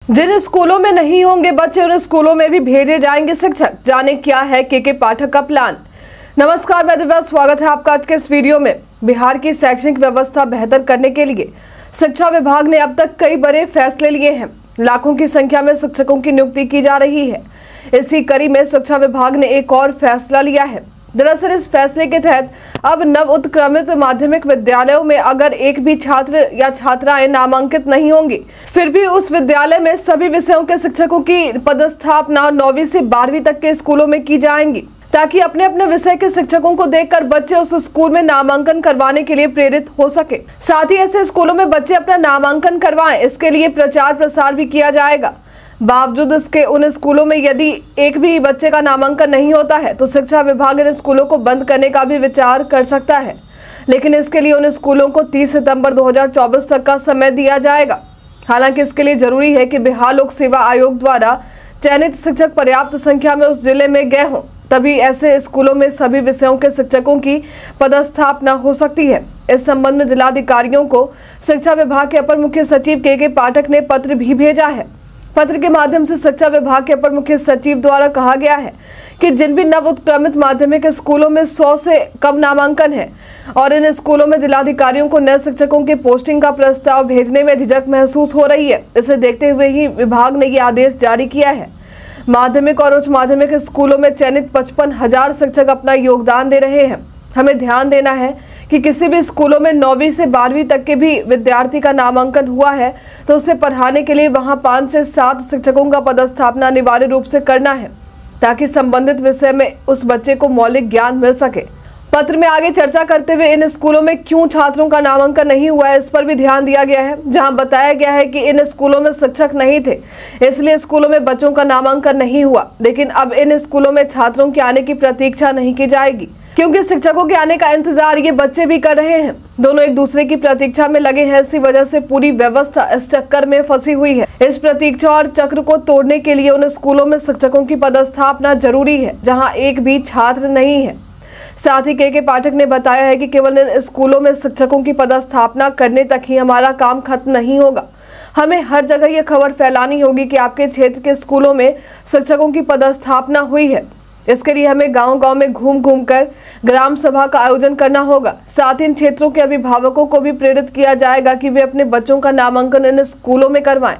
जिन स्कूलों में नहीं होंगे बच्चे उन स्कूलों में भी भेजे जाएंगे शिक्षक। जाने क्या है के पाठक का प्लान। नमस्कार, मैं दिव्या, स्वागत है आपका आज के इस वीडियो में। बिहार की शैक्षणिक व्यवस्था बेहतर करने के लिए शिक्षा विभाग ने अब तक कई बड़े फैसले लिए हैं। लाखों की संख्या में शिक्षकों की नियुक्ति की जा रही है। इसी कड़ी में शिक्षा विभाग ने एक और फैसला लिया है। दरअसल इस फैसले के तहत अब नव उत्क्रमित माध्यमिक विद्यालयों में अगर एक भी छात्र या छात्राएं नामांकित नहीं होंगी, फिर भी उस विद्यालय में सभी विषयों के शिक्षकों की पदस्थापना 9वीं से 12वीं तक के स्कूलों में की जाएंगी, ताकि अपने अपने विषय के शिक्षकों को देखकर बच्चे उस स्कूल में नामांकन करवाने के लिए प्रेरित हो सके। साथ ही ऐसे स्कूलों में बच्चे अपना नामांकन करवाएं, इसके लिए प्रचार प्रसार भी किया जाएगा। बावजूद इसके उन स्कूलों में यदि एक भी बच्चे का नामांकन नहीं होता है तो शिक्षा विभाग इन स्कूलों को बंद करने का भी विचार कर सकता है, लेकिन इसके लिए उन स्कूलों को 30 सितंबर 2024 तक का समय दिया जाएगा। हालांकि इसके लिए जरूरी है कि बिहार लोक सेवा आयोग द्वारा चयनित शिक्षक पर्याप्त संख्या में उस जिले में गए हों, तभी ऐसे स्कूलों में सभी विषयों के शिक्षकों की पदस्थापना हो सकती है। इस संबंध में जिलाधिकारियों को शिक्षा विभाग के अपर मुख्य सचिव के पाठक ने पत्र भी भेजा है। पत्र के माध्यम से शिक्षा विभाग के अपर मुख्य सचिव द्वारा कहा गया है कि जिन भी नव उत्क्रमित माध्यमिक स्कूलों में 100 से कम नामांकन है और इन स्कूलों में जिलाधिकारियों को नए शिक्षकों की पोस्टिंग का प्रस्ताव भेजने में झिझक महसूस हो रही है, इसे देखते हुए ही विभाग ने ये आदेश जारी किया है। माध्यमिक और उच्च माध्यमिक स्कूलों में चयनित 55,000 शिक्षक अपना योगदान दे रहे हैं। हमें ध्यान देना है कि किसी भी स्कूलों में 9वीं से 12वीं तक के भी विद्यार्थी का नामांकन हुआ है तो उसे पढ़ाने के लिए वहां 5 से 7 शिक्षकों का पदस्थापना अनिवार्य रूप से करना है, ताकि संबंधित विषय में उस बच्चे को मौलिक ज्ञान मिल सके। पत्र में आगे चर्चा करते हुए इन स्कूलों में क्यों छात्रों का नामांकन नहीं हुआ है, इस पर भी ध्यान दिया गया है। जहां बताया गया है कि इन स्कूलों में शिक्षक नहीं थे, इसलिए स्कूलों में बच्चों का नामांकन नहीं हुआ, लेकिन अब इन स्कूलों में छात्रों के आने की प्रतीक्षा नहीं की जाएगी, क्योंकि शिक्षकों के आने का इंतजार ये बच्चे भी कर रहे हैं। दोनों एक दूसरे की प्रतीक्षा में लगे हैं। इसी वजह से पूरी व्यवस्था इस चक्कर में फंसी हुई है। इस प्रतीक्षा और चक्र को तोड़ने के लिए उन स्कूलों में शिक्षकों की पदस्थापना जरूरी है जहां एक भी छात्र नहीं है। साथ ही के पाठक ने बताया है कि केवल इन स्कूलों में शिक्षकों की पदस्थापना करने तक ही हमारा काम खत्म नहीं होगा। हमें हर जगह यह खबर फैलानी होगी कि आपके क्षेत्र के स्कूलों में शिक्षकों की पदस्थापना हुई है। इसके लिए हमें गांव-गांव में घूम कर ग्राम सभा का आयोजन करना होगा। साथ ही इन क्षेत्रों के अभिभावकों को भी प्रेरित किया जाएगा कि वे अपने बच्चों का नामांकन इन स्कूलों में करवाएं।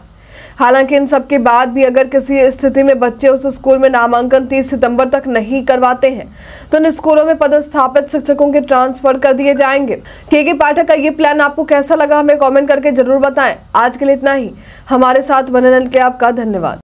हालांकि इन सब के बाद भी अगर किसी स्थिति में बच्चे उस स्कूल में नामांकन 30 सितंबर तक नहीं करवाते हैं तो इन स्कूलों में पदस्थापित शिक्षकों के ट्रांसफर कर दिए जाएंगे। के पाठक का ये प्लान आपको कैसा लगा, हमें कमेंट करके जरूर बताएं। आज के लिए इतना ही। हमारे साथ बने रहने के लिए आपका धन्यवाद।